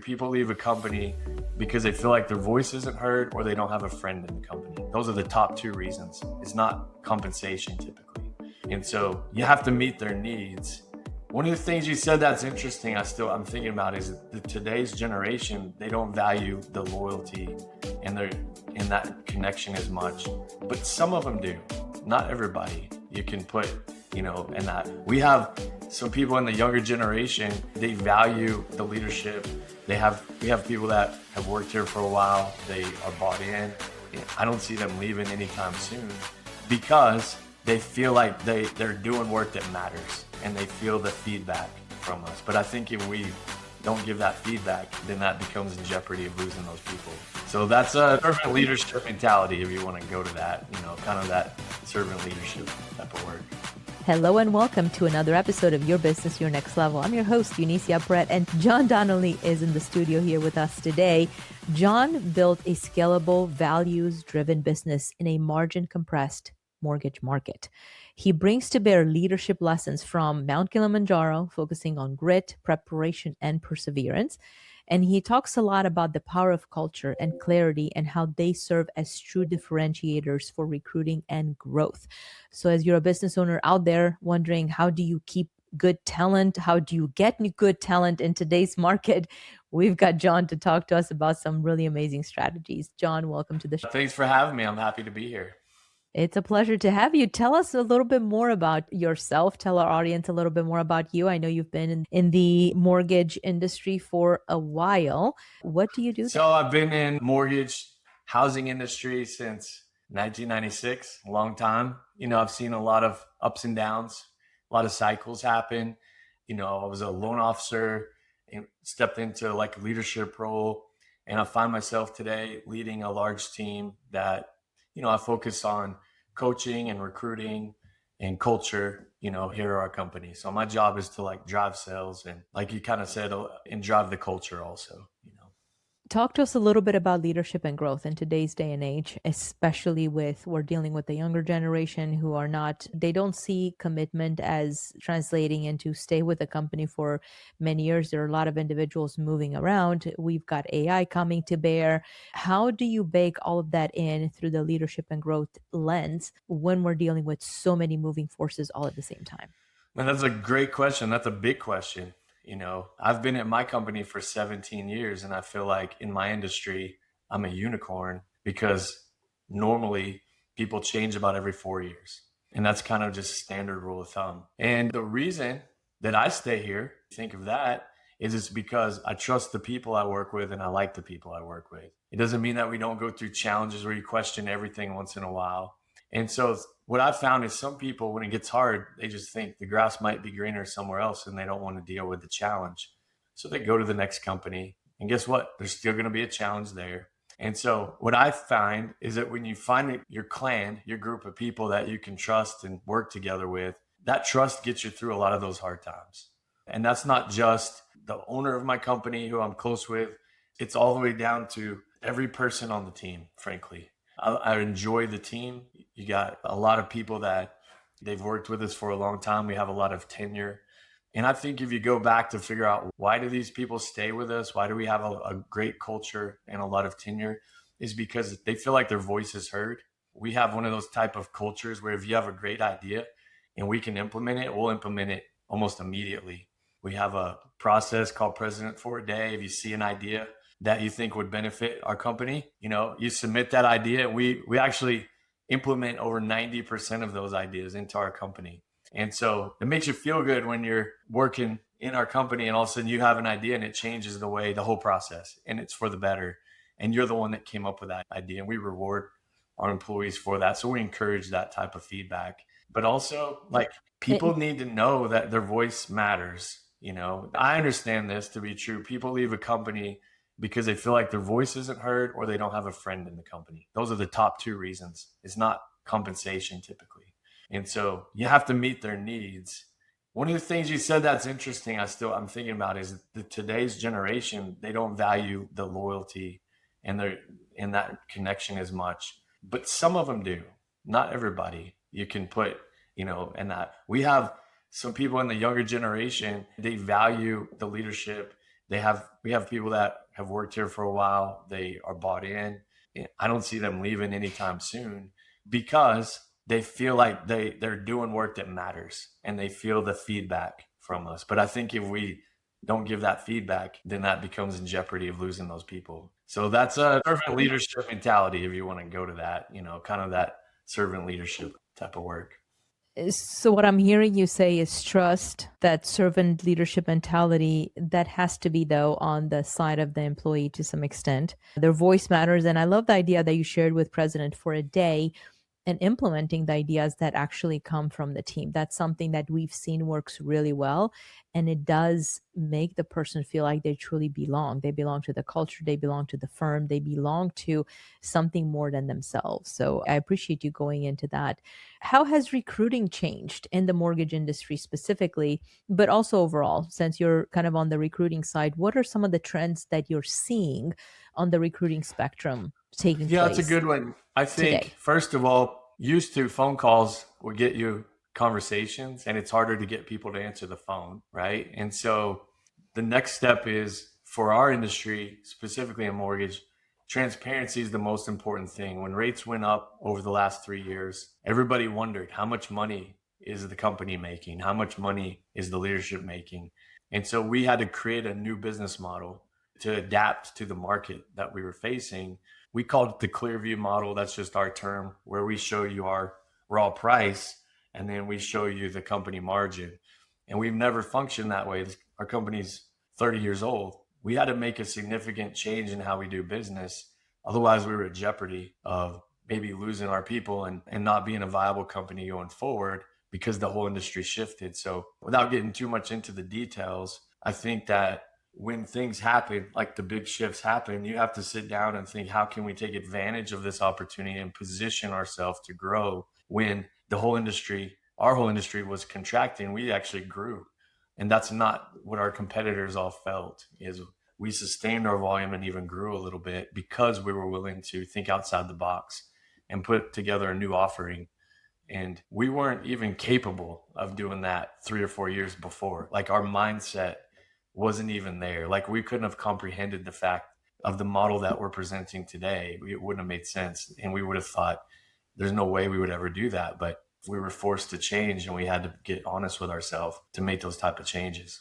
People leave a company because they feel like their voice isn't heard or they don't have a friend in the company. Those are the top two reasons. It's not compensation typically. And so you have to meet their needs. One of the things you said that's interesting, I'm thinking about is that today's generation, they don't value the loyalty and that connection as much. But some of them do. Not everybody. You can put, in that. We have some people in the younger generation, they value the leadership. We have people that have worked here for a while. They are bought in. I don't see them leaving anytime soon because they feel like they're doing work that matters and they feel the feedback from us. But I think if we don't give that feedback, then that becomes in jeopardy of losing those people. So that's a servant leadership mentality if you want to go to that, kind of that servant leadership type of work. Hello and welcome to another episode of Your Business, Your Next Level. I'm your host, Eunicia Peret, and John Donnelly is in the studio here with us today. John built a scalable, values-driven business in a margin-compressed mortgage market. He brings to bear leadership lessons from Mount Kilimanjaro, focusing on grit, preparation, and perseverance. And he talks a lot about the power of culture and clarity and how they serve as true differentiators for recruiting and growth. So as you're a business owner out there wondering, how do you keep good talent? How do you get good talent in today's market? We've got John to talk to us about some really amazing strategies. John, welcome to the show. Thanks for having me. I'm happy to be here. It's a pleasure to have you. Tell us a little bit more about yourself. Tell our audience a little bit more about you. I know you've been in the mortgage industry for a while. What do you do? So I've been in mortgage housing industry since 1996, a long time. I've seen a lot of ups and downs, a lot of cycles happen. I was a loan officer and stepped into like a leadership role. And I find myself today leading a large team that I focus on coaching and recruiting and culture, here at our company. So my job is to drive sales and like you kind of said, and drive the culture also, Talk to us a little bit about leadership and growth in today's day and age, especially we're dealing with the younger generation who they don't see commitment as translating into stay with the company for many years. There are a lot of individuals moving around. We've got AI coming to bear. How do you bake all of that in through the leadership and growth lens when we're dealing with so many moving forces all at the same time? Man, that's a great question. That's a big question. I've been at my company for 17 years and I feel like in my industry, I'm a unicorn because normally people change about every 4 years. And that's kind of just standard rule of thumb. And the reason that I stay here, think of that, is it's because I trust the people I work with and I like the people I work with. It doesn't mean that we don't go through challenges where you question everything once in a while. And so what I've found is some people, when it gets hard, they just think the grass might be greener somewhere else and they don't want to deal with the challenge. So they go to the next company. And guess what? There's still going to be a challenge there. And so what I find is that when you find your clan, your group of people that you can trust and work together with, that trust gets you through a lot of those hard times. And that's not just the owner of my company who I'm close with. It's all the way down to every person on the team, frankly. I enjoy the team. You got a lot of people that they've worked with us for a long time. We have a lot of tenure. And I think if you go back to figure out why do these people stay with us, why do we have a great culture and a lot of tenure, is because they feel like their voice is heard. We have one of those type of cultures where if you have a great idea and we can implement it, we'll implement it almost immediately. We have a process called President for a Day. If you see an idea that you think would benefit our company, you submit that idea. We actually implement over 90% of those ideas into our company. And so it makes you feel good when you're working in our company and all of a sudden you have an idea and it changes the whole process and it's for the better. And you're the one that came up with that idea and we reward our employees for that. So we encourage that type of feedback. But also people need to know that their voice matters. I understand this to be true. People leave a company because they feel like their voice isn't heard or they don't have a friend in the company. Those are the top two reasons. It's not compensation typically. And so you have to meet their needs. One of the things you said that's interesting, I'm thinking about is that today's generation, they don't value the loyalty and that connection as much. But some of them do. Not everybody. You can put, in that. We have some people in the younger generation, they value the leadership. We have people that have worked here for a while. They are bought in. I don't see them leaving anytime soon because they feel like they're doing work that matters and they feel the feedback from us. But I think if we don't give that feedback, then that becomes in jeopardy of losing those people. So that's a servant leadership mentality if you want to go to that, kind of that servant leadership type of work. So what I'm hearing you say is trust, that servant leadership mentality that has to be though on the side of the employee to some extent. Their voice matters. And I love the idea that you shared with President for a day and implementing the ideas that actually come from the team. That's something that we've seen works really well. And it does make the person feel like they truly belong. They belong to the culture, they belong to the firm, they belong to something more than themselves. So I appreciate you going into that. How has recruiting changed in the mortgage industry specifically, but also overall, since you're kind of on the recruiting side? What are some of the trends that you're seeing on the recruiting spectrum taking Yeah, it's a place good one. I think, today? first of all, used to phone calls would get you conversations, and it's harder to get people to answer the phone, right? And so the next step is for our industry, specifically in mortgage, transparency is the most important thing. When rates went up over the last 3 years, everybody wondered how much money is the company making? How much money is the leadership making? And so we had to create a new business model to adapt to the market that we were facing. We called it the Clearview model. That's just our term, where we show you our raw price and then we show you the company margin. And we've never functioned that way. Our company's 30 years old. We had to make a significant change in how we do business. Otherwise, we were at jeopardy of maybe losing our people and not being a viable company going forward because the whole industry shifted. So, without getting too much into the details, I think that when things happen, like the big shifts happen, you have to sit down and think, how can we take advantage of this opportunity and position ourselves to grow? When our whole industry was contracting, we actually grew. And that's not what our competitors all felt. Is we sustained our volume and even grew a little bit because we were willing to think outside the box and put together a new offering. And we weren't even capable of doing that 3 or 4 years before. Like our mindset wasn't even there. Like we couldn't have comprehended the fact of the model that we're presenting today. It wouldn't have made sense. And we would have thought there's no way we would ever do that. But we were forced to change and we had to get honest with ourselves to make those type of changes.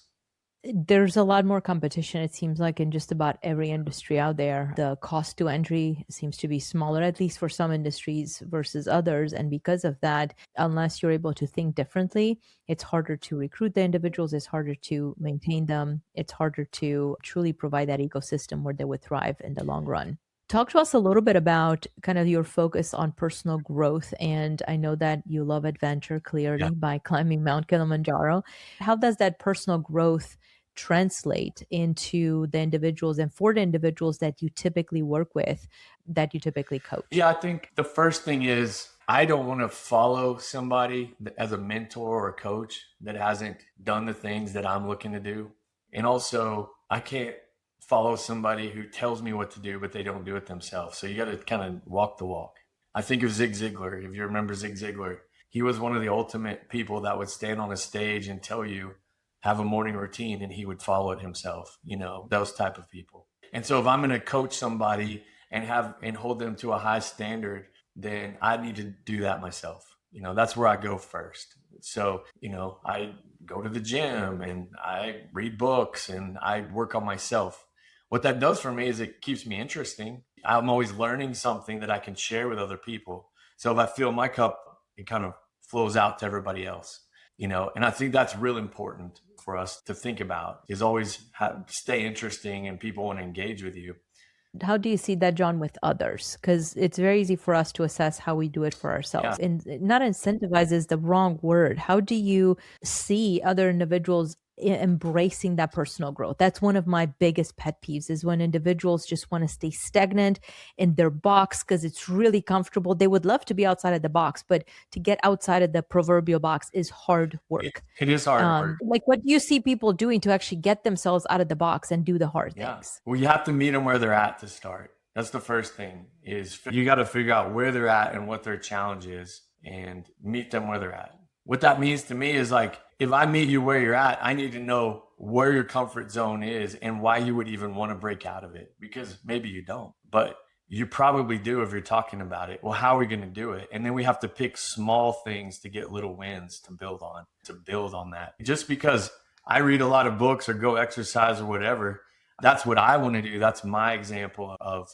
There's a lot more competition, it seems like, in just about every industry out there. The cost to entry seems to be smaller, at least for some industries versus others. And because of that, unless you're able to think differently, it's harder to recruit the individuals, it's harder to maintain them, it's harder to truly provide that ecosystem where they would thrive in the long run. Talk to us a little bit about kind of your focus on personal growth. And I know that you love adventure Yeah. clearly by climbing Mount Kilimanjaro. How does that personal growth translate into the individuals and for the individuals that you typically work with, that you typically coach? Yeah, I think the first thing is I don't want to follow somebody as a mentor or a coach that hasn't done the things that I'm looking to do. And also, I can't follow somebody who tells me what to do, but they don't do it themselves. So you got to kind of walk the walk. I think of Zig Ziglar. If you remember Zig Ziglar, he was one of the ultimate people that would stand on a stage and tell you, have a morning routine, and he would follow it himself, those type of people. And so if I'm going to coach somebody and hold them to a high standard, then I need to do that myself. That's where I go first. So, I go to the gym and I read books and I work on myself. What that does for me is it keeps me interesting. I'm always learning something that I can share with other people. So if I fill my cup, it kind of flows out to everybody else, and I think that's real important for us to think about is always stay interesting and people want to engage with you. How do you see that, John, with others? Because it's very easy for us to assess how we do it for Yeah. ourselves. And not incentivize is the wrong word. How do you see other individuals embracing that personal growth? That's one of my biggest pet peeves is when individuals just want to stay stagnant in their box because it's really comfortable. They would love to be outside of the box, but to get outside of the proverbial box is hard It, work. it is hard work. Like what do you see people doing to actually get themselves out of the box and do the hard Yeah. things? Well, you have to meet them where they're at to start. That's the first thing is you got to figure out where they're at and what their challenge is and meet them where they're at. What that means to me is like, if I meet you where you're at, I need to know where your comfort zone is and why you would even want to break out of it, because maybe you don't, but you probably do if you're talking about it. Well, how are we going to do it? And then we have to pick small things to get little wins to build on that. Just because I read a lot of books or go exercise or whatever, that's what I want to do. That's my example of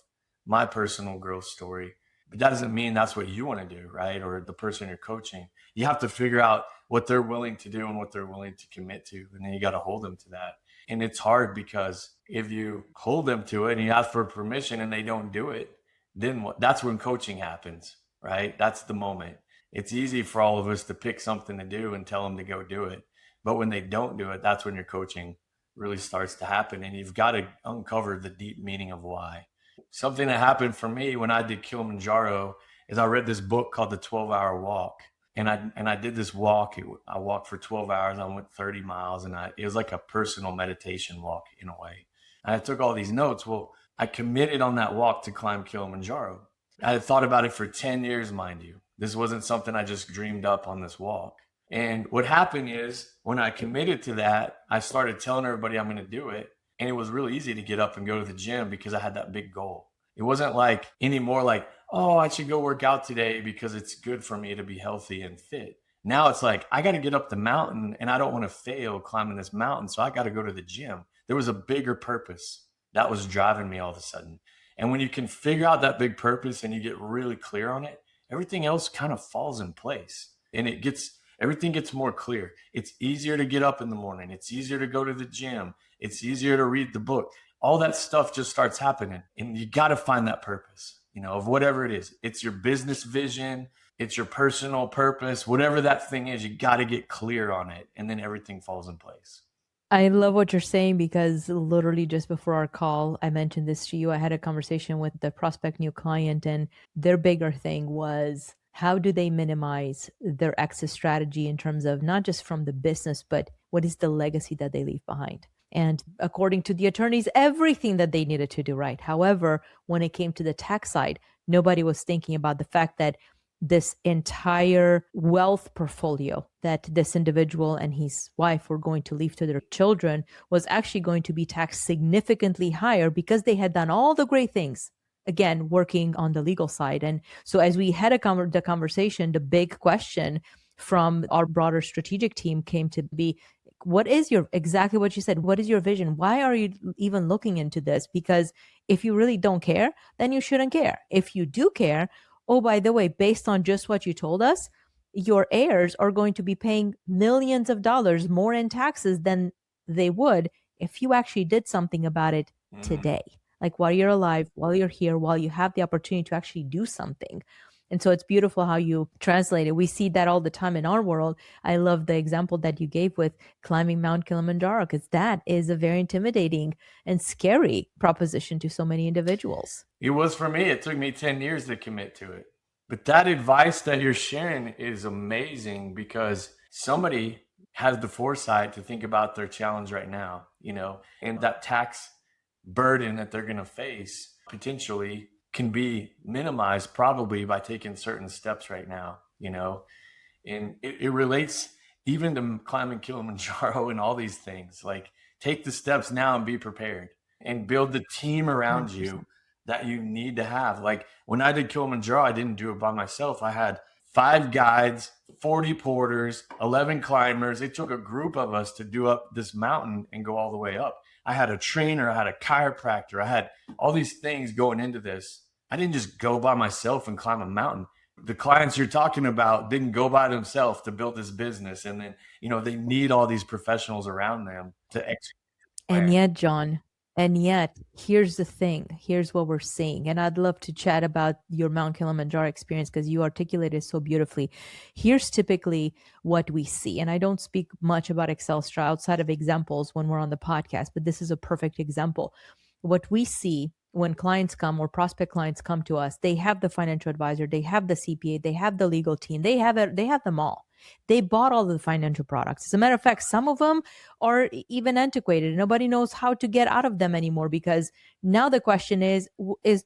my personal growth story. But that doesn't mean that's what you want to do, right? Or the person you're coaching. You have to figure out what they're willing to do and what they're willing to commit to. And then you got to hold them to that. And it's hard because if you hold them to it and you ask for permission and they don't do it, then what? That's when coaching happens, right? That's the moment. It's easy for all of us to pick something to do and tell them to go do it. But when they don't do it, that's when your coaching really starts to happen. And you've got to uncover the deep meaning of why. Something that happened for me when I did Kilimanjaro is I read this book called The 12-Hour Walk. And I did this walk. I walked for 12 hours. I went 30 miles, and it was like a personal meditation walk in a way. And I took all these notes. Well, I committed on that walk to climb Kilimanjaro. I had thought about it for 10 years, mind you. This wasn't something I just dreamed up on this walk. And what happened is when I committed to that, I started telling everybody I'm going to do it. And it was really easy to get up and go to the gym because I had that big goal. It wasn't like anymore like, oh, I should go work out today because it's good for me to be healthy and fit. Now it's like, I got to get up the mountain and I don't want to fail climbing this mountain. So I got to go to the gym. There was a bigger purpose that was driving me all of a sudden. And when you can figure out that big purpose and you get really clear on it, everything else kind of falls in place and everything gets more clear. It's easier to get up in the morning. It's easier to go to the gym. It's easier to read the book. All that stuff just starts happening. And you got to find that purpose, of whatever it is. It's your business vision. It's your personal purpose. Whatever that thing is, you got to get clear on it. And then everything falls in place. I love what you're saying because literally just before our call, I mentioned this to you. I had a conversation with the prospect new client, and their bigger thing was how do they minimize their exit strategy in terms of not just from the business, but what is the legacy that they leave behind? And according to the attorneys, everything that they needed to do right. However, when it came to the tax side, nobody was thinking about the fact that this entire wealth portfolio that this individual and his wife were going to leave to their children was actually going to be taxed significantly higher because they had done all the great things, again, working on the legal side. And so as we had the conversation, the big question from our broader strategic team came to be, what is exactly what you said, what is your vision? Why are you even looking into this? Because if you really don't care, then you shouldn't care. If you do care, oh, by the way, based on just what you told us, your heirs are going to be paying millions of dollars more in taxes than they would if you actually did something about it today. Like while you're alive, while you're here, while you have the opportunity to actually do something. And so it's beautiful how you translate it. We see that all the time in our world. I love the example that you gave with climbing Mount Kilimanjaro, because that is a very intimidating and scary proposition to so many individuals. It was for me. It took me 10 years to commit to it. But that advice that you're sharing is amazing because somebody has the foresight to think about their challenge right now, and that tax burden that they're going to face potentially can be minimized probably by taking certain steps right now, and it relates even to climbing Kilimanjaro and all these things. Like, take the steps now and be prepared and build the team around 100%. you that you need to have. Like when I did Kilimanjaro, I didn't do it by myself. I had 5 guides, 40 porters, 11 climbers. It took a group of us to do up this mountain and go all the way up. I had a trainer, I had a chiropractor, I had all these things going into this. I didn't just go by myself and climb a mountain. The clients you're talking about didn't go by themselves to build this business. And then, they need all these professionals around them to execute the And plan. yet, John, here's the thing. Here's what we're seeing. And I'd love to chat about your Mount Kilimanjaro experience because you articulated so beautifully. Here's typically what we see. And I don't speak much about Excelstra outside of examples when we're on the podcast, but this is a perfect example. What we see when clients come or prospect clients come to us, they have the financial advisor, they have the CPA, they have the legal team, they have them all. They bought all the financial products. As a matter of fact, some of them are even antiquated. Nobody knows how to get out of them anymore, because now the question is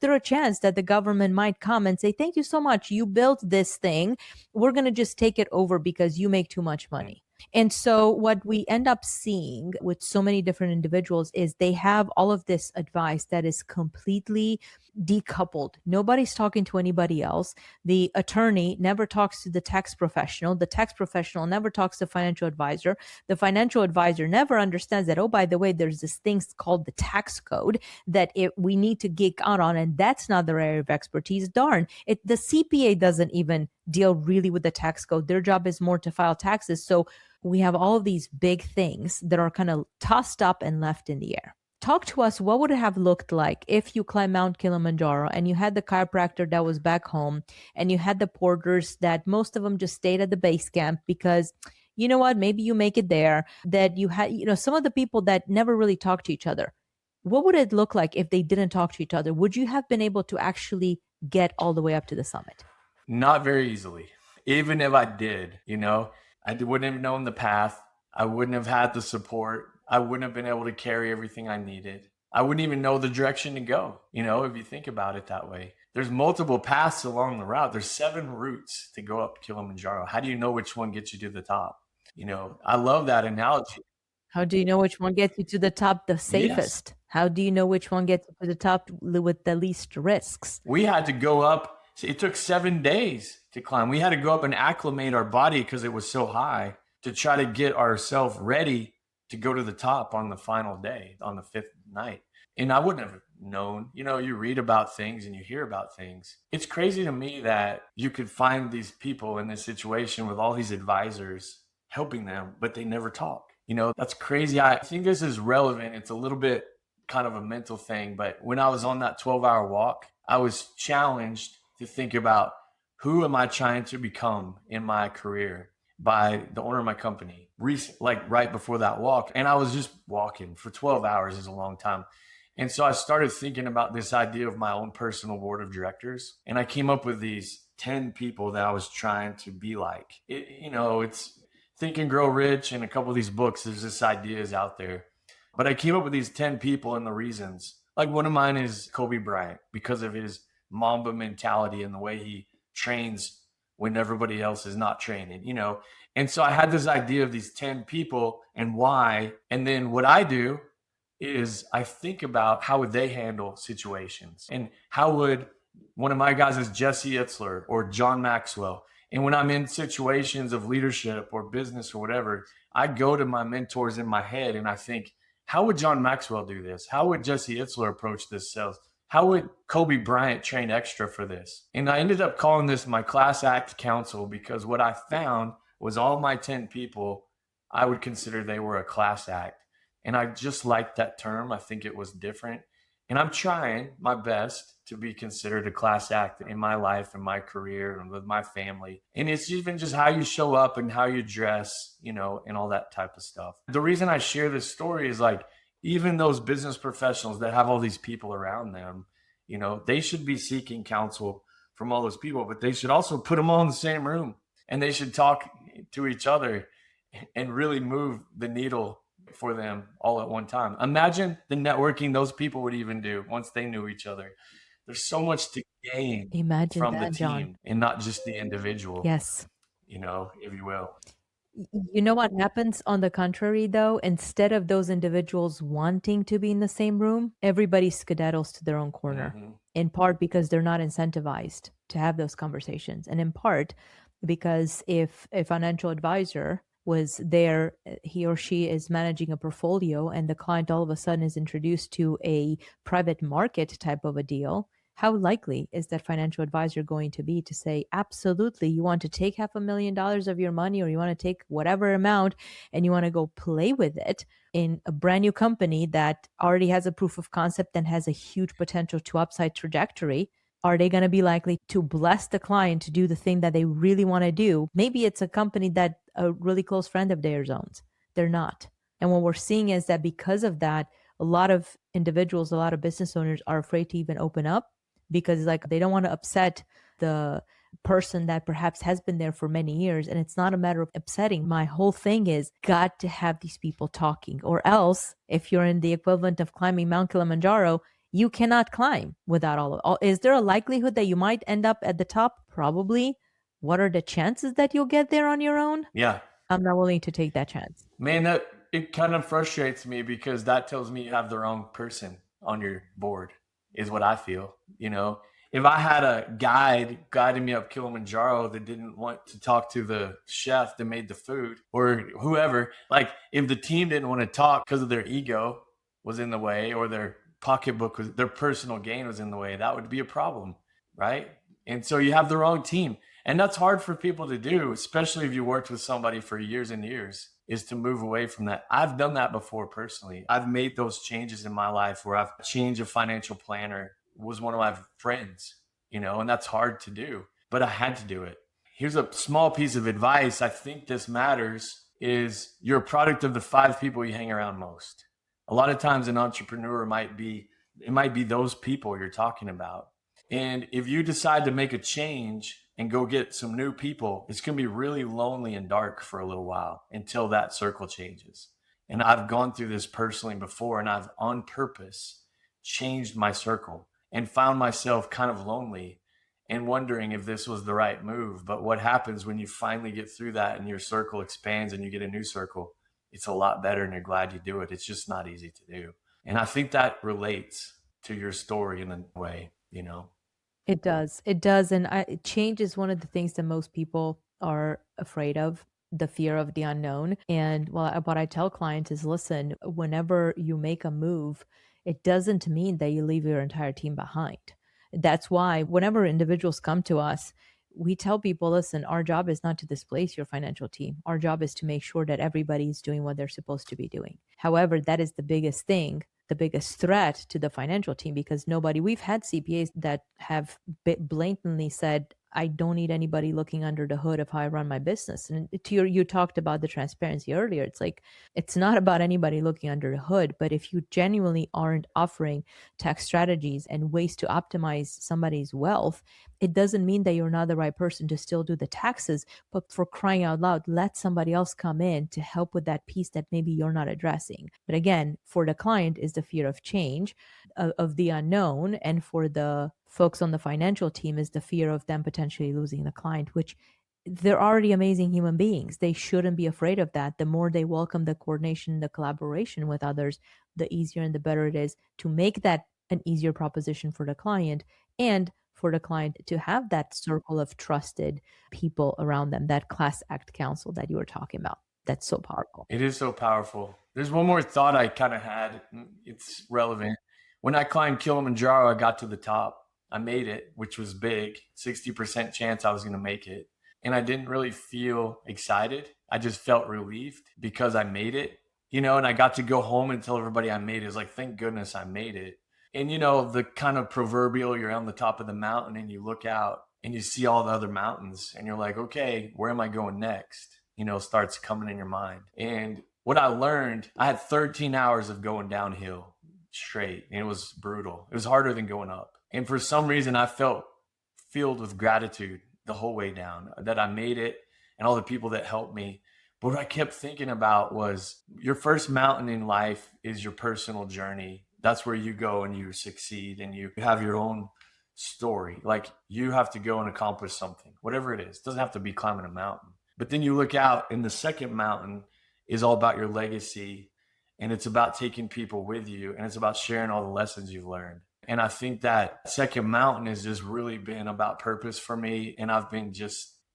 there a chance that the government might come and say, thank you so much, you built this thing, we're going to just take it over because you make too much money. And so, what we end up seeing with so many different individuals is they have all of this advice that is completely decoupled. Nobody's talking to anybody else. The attorney never talks to the tax professional. The tax professional never talks to the financial advisor. The financial advisor never understands that, oh, by the way, there's this thing called the tax code that we need to geek out on, and that's not their area of expertise. Darn, the CPA doesn't even deal really with the tax code. Their job is more to file taxes. So we have all of these big things that are kind of tossed up and left in the air. Talk to us, what would it have looked like if you climbed Mount Kilimanjaro and you had the chiropractor that was back home, and you had the porters that most of them just stayed at the base camp because, you know what, maybe you make it there, that you had, some of the people that never really talked to each other. What would it look like if they didn't talk to each other? Would you have been able to actually get all the way up to the summit? Not very easily. Even if I did, I wouldn't have known the path. I wouldn't have had the support. I wouldn't have been able to carry everything I needed. I wouldn't even know the direction to go, if you think about it that way. There's multiple paths along the route. There's 7 routes to go up Kilimanjaro. How do you know which one gets you to the top? I love that analogy. How do you know which one gets you to the top the safest? Yes. How do you know which one gets you to the top with the least risks? We had to go up. It took 7 days to climb. We had to go up and acclimate our body because it was so high, to try to get ourselves ready to go to the top on the final day, on the 5th night. And I wouldn't have known. You read about things and you hear about things. It's crazy to me that you could find these people in this situation with all these advisors helping them, but they never talk. That's crazy. I think this is relevant. It's a little bit kind of a mental thing, but when I was on that 12-hour walk, I was challenged to think about, who am I trying to become in my career, by the owner of my company, right before that walk. And I was just walking for 12 hours is a long time. And so I started thinking about this idea of my own personal board of directors. And I came up with these 10 people that I was trying to be like. It's Think and Grow Rich, and a couple of these books, there's this ideas out there. But I came up with these 10 people and the reasons. Like, one of mine is Kobe Bryant, because of his Mamba mentality and the way he trains when everybody else is not training, And so I had this idea of these 10 people and why. And then what I do is I think about, how would they handle situations, and how would one of my guys is Jesse Itzler or John Maxwell. And when I'm in situations of leadership or business or whatever, I go to my mentors in my head and I think, how would John Maxwell do this? How would Jesse Itzler approach this sales? How would Kobe Bryant train extra for this? And I ended up calling this my class act council, because what I found was all my 10 people, I would consider they were a class act. And I just liked that term. I think it was different. And I'm trying my best to be considered a class act in my life and my career and with my family. And it's even just how you show up and how you dress, and all that type of stuff. The reason I share this story is, like, even those business professionals that have all these people around them, they should be seeking counsel from all those people, but they should also put them all in the same room, and they should talk to each other and really move the needle for them all at one time. Imagine the networking those people would even do once they knew each other. There's so much to gain from the team, John, and not just the individual. Yes. If you will. You know what happens on the contrary, though? Instead of those individuals wanting to be in the same room, everybody skedaddles to their own corner, in part because they're not incentivized to have those conversations, and in part because if a financial advisor was there, he or she is managing a portfolio, and the client all of a sudden is introduced to a private market type of a deal, how likely is that financial advisor going to be to say, absolutely, you want to take $500,000 of your money, or you want to take whatever amount and you want to go play with it in a brand new company that already has a proof of concept and has a huge potential to upside trajectory? Are they going to be likely to bless the client to do the thing that they really want to do? Maybe it's a company that a really close friend of theirs owns. They're not. And what we're seeing is that because of that, a lot of individuals, a lot of business owners are afraid to even open up, because, like, they don't want to upset the person that perhaps has been there for many years. And it's not a matter of upsetting. My whole thing is got to have these people talking, or else if you're in the equivalent of climbing Mount Kilimanjaro, you cannot climb without all of all. Is there a likelihood that you might end up at the top? Probably. What are the chances that you'll get there on your own? Yeah. I'm not willing to take that chance. Man, that it kind of frustrates me because that tells me you have the wrong person on your board, is what I feel. If I had a guide guiding me up Kilimanjaro that didn't want to talk to the chef that made the food or whoever, like if the team didn't want to talk because of their ego was in the way or their pocketbook was their personal gain was in the way, that would be a problem, right? And so you have the wrong team. And that's hard for people to do, especially if you worked with somebody for years and years, is to move away from that. I've done that before personally. I've made those changes in my life where I've changed a financial planner, was one of my friends, and that's hard to do, but I had to do it. Here's a small piece of advice. I think this matters is you're a product of the 5 people you hang around most. A lot of times an entrepreneur might be those people you're talking about. And if you decide to make a change and go get some new people, it's going to be really lonely and dark for a little while until that circle changes. And I've gone through this personally before, and I've on purpose changed my circle and found myself kind of lonely and wondering if this was the right move. But what happens when you finally get through that and your circle expands and you get a new circle, it's a lot better and you're glad you do it. It's just not easy to do. And I think that relates to your story in a way. It does. It does. And change is one of the things that most people are afraid of, the fear of the unknown. And what I tell clients is listen, whenever you make a move, it doesn't mean that you leave your entire team behind. That's why whenever individuals come to us, we tell people, listen, our job is not to displace your financial team. Our job is to make sure that everybody is doing what they're supposed to be doing. However, that is the biggest thing, the biggest threat to the financial team, because we've had CPAs that have blatantly said, I don't need anybody looking under the hood of how I run my business. And you talked about the transparency earlier. It's like, it's not about anybody looking under the hood, but if you genuinely aren't offering tax strategies and ways to optimize somebody's wealth, it doesn't mean that you're not the right person to still do the taxes, but for crying out loud, let somebody else come in to help with that piece that maybe you're not addressing. But again, for the client is the fear of change, of the unknown, and for the folks on the financial team is the fear of them potentially losing the client, which they're already amazing human beings. They shouldn't be afraid of that. The more they welcome the coordination, the collaboration with others, the easier and the better it is to make that an easier proposition for the client, and for the client to have that circle of trusted people around them, that class act council that you were talking about. That's so powerful. It is so powerful. There's one more thought I kind of had. It's relevant. When I climbed Kilimanjaro, I got to the top. I made it, which was big, 60% chance I was going to make it. And I didn't really feel excited. I just felt relieved because I made it, and I got to go home and tell everybody I made it. It was like, thank goodness I made it. And, the kind of proverbial, you're on the top of the mountain and you look out and you see all the other mountains and you're like, okay, where am I going next? Starts coming in your mind. And what I learned, I had 13 hours of going downhill straight, and it was brutal. It was harder than going up. And for some reason, I felt filled with gratitude the whole way down that I made it and all the people that helped me. But what I kept thinking about was your first mountain in life is your personal journey. That's where you go and you succeed and you have your own story. Like you have to go and accomplish something, whatever it is. It doesn't have to be climbing a mountain. But then you look out and the second mountain is all about your legacy, and it's about taking people with you, and it's about sharing all the lessons you've learned. And I think that second mountain has just really been about purpose for me. And I've been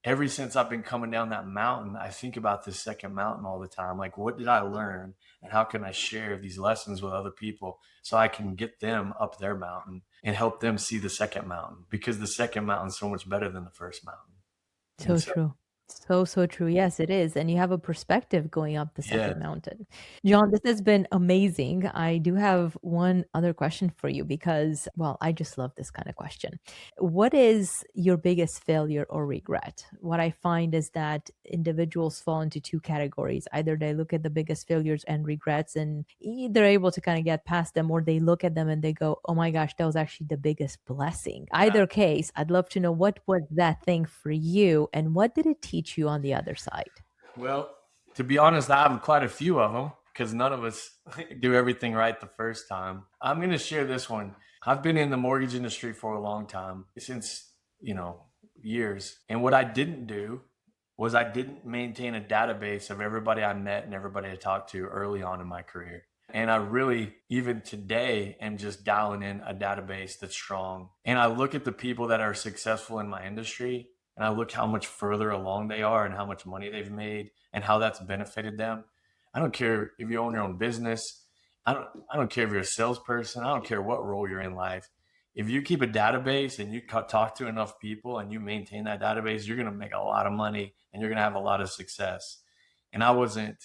ever since I've been coming down that mountain, I think about this second mountain all the time. Like, what did I learn and how can I share these lessons with other people so I can get them up their mountain and help them see the second mountain, because the second mountain is so much better than the first mountain. So true. So, so true. Yes, it is. And you have a perspective going up the Yeah. second mountain. John, this has been amazing. I do have one other question for you because, well, I just love this kind of question. What is your biggest failure or regret? What I find is that individuals fall into two categories. Either they look at the biggest failures and regrets and they're able to kind of get past them, or they look at them and they go, oh my gosh, that was actually the biggest blessing. Yeah. Either case, I'd love to know what was that thing for you and what did it teach you on the other side? Well, to be honest, I have quite a few of them because none of us do everything right the first time. I'm going to share this one. I've been in the mortgage industry for a long time, since, years. And what I didn't do was I didn't maintain a database of everybody I met and everybody I talked to early on in my career. And I really, even today, am just dialing in a database that's strong. And I look at the people that are successful in my industry and I look how much further along they are and how much money they've made and how that's benefited them. I don't care if you own your own business. I don't care if you're a salesperson. I don't care what role you're in life. If you keep a database and you talk to enough people and you maintain that database, you're going to make a lot of money and you're going to have a lot of success. And I wasn't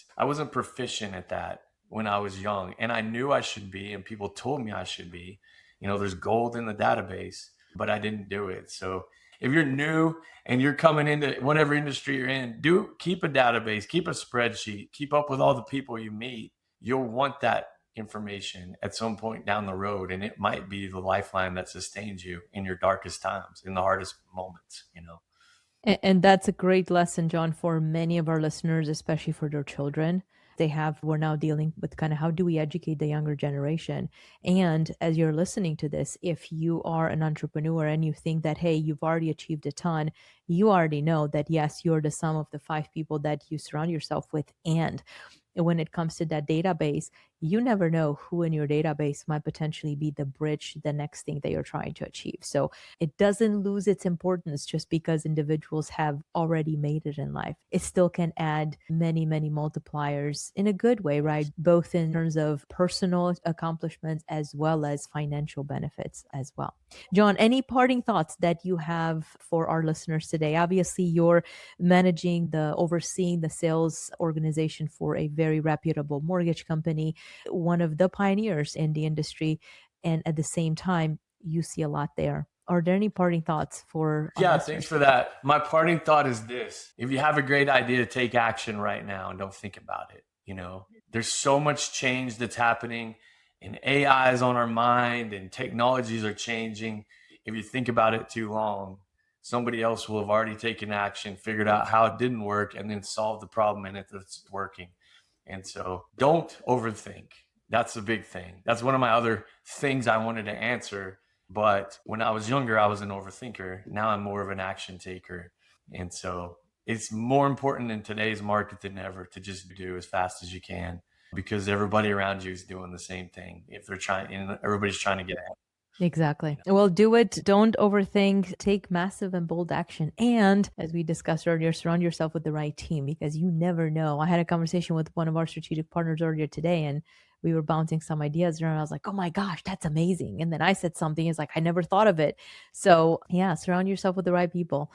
proficient at that when I was young, and I knew I should be, and people told me I should be. There's gold in the database, but I didn't do it. So if you're new and you're coming into whatever industry you're in, keep a database, keep a spreadsheet, keep up with all the people you meet. You'll want that information at some point down the road, and it might be the lifeline that sustains you in your darkest times, in the hardest moments. And that's a great lesson, John, for many of our listeners, especially for their children. We're now dealing with kind of how do we educate the younger generation. And as you're listening to this, if you are an entrepreneur and you think that, hey, you've already achieved a ton, you already know that, yes, you're the sum of the five people that you surround yourself with. And when it comes to that database, you never know who in your database might potentially be the bridge, the next thing that you're trying to achieve. So it doesn't lose its importance just because individuals have already made it in life. It still can add many, many multipliers in a good way, right? Both in terms of personal accomplishments as well as financial benefits as well. John, any parting thoughts that you have for our listeners today? Obviously, you're overseeing the sales organization for a very reputable mortgage company, one of the pioneers in the industry. And at the same time, you see a lot there. Are there any parting thoughts for our Yeah, listeners thanks for today? that. My parting thought is this: if you have a great idea, take action right now and don't think about it. There's so much change that's happening, and AI is on our mind, and technologies are changing. If you think about it too long, somebody else will have already taken action, figured out how it didn't work, and then solved the problem in it that's working. And so don't overthink. That's the big thing. That's one of my other things I wanted to answer. But when I was younger, I was an overthinker. Now I'm more of an action taker. And so it's more important in today's market than ever to just do as fast as you can, because everybody around you is doing the same thing. If they're trying, and everybody's trying to get ahead. Exactly. Well, do it. Don't overthink. Take massive and bold action. And as we discussed earlier, surround yourself with the right team because you never know. I had a conversation with one of our strategic partners earlier today, and we were bouncing some ideas around. I was like, oh my gosh, that's amazing. And then I said something, it's like, I never thought of it. So, yeah, surround yourself with the right people.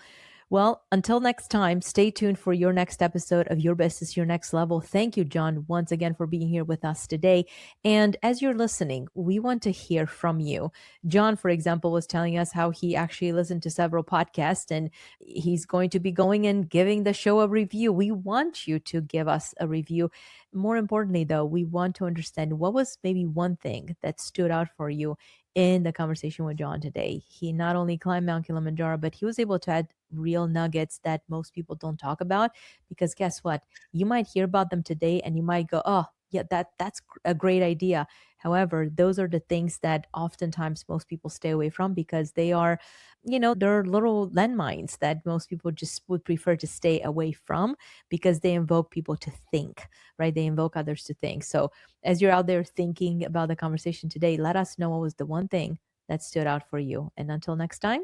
Well, until next time, stay tuned for your next episode of Your Business, Your Next Level. Thank you, John, once again for being here with us today. And as you're listening, we want to hear from you. John, for example, was telling us how he actually listened to several podcasts and he's going to be going and giving the show a review. We want you to give us a review. More importantly, though, we want to understand what was maybe one thing that stood out for you in the conversation with John today. He not only climbed Mount Kilimanjaro, but he was able to add real nuggets that most people don't talk about. Because guess what? You might hear about them today and you might go, oh, yeah, that's a great idea. However, those are the things that oftentimes most people stay away from because they're little landmines that most people just would prefer to stay away from because they invoke people to think, right? They invoke others to think. So as you're out there thinking about the conversation today, let us know what was the one thing that stood out for you. And until next time,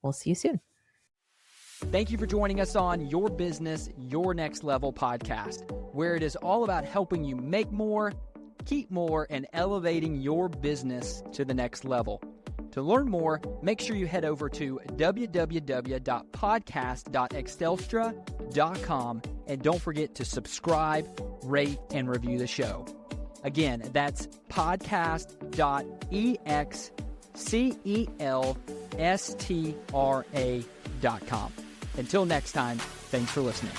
we'll see you soon. Thank you for joining us on Your Business, Your Next Level podcast, where it is all about helping you make more, keep more, and elevating your business to the next level. To learn more, make sure you head over to www.podcast.excelstra.com and don't forget to subscribe, rate, and review the show. Again, that's podcast.excelstra.com. Until next time, thanks for listening.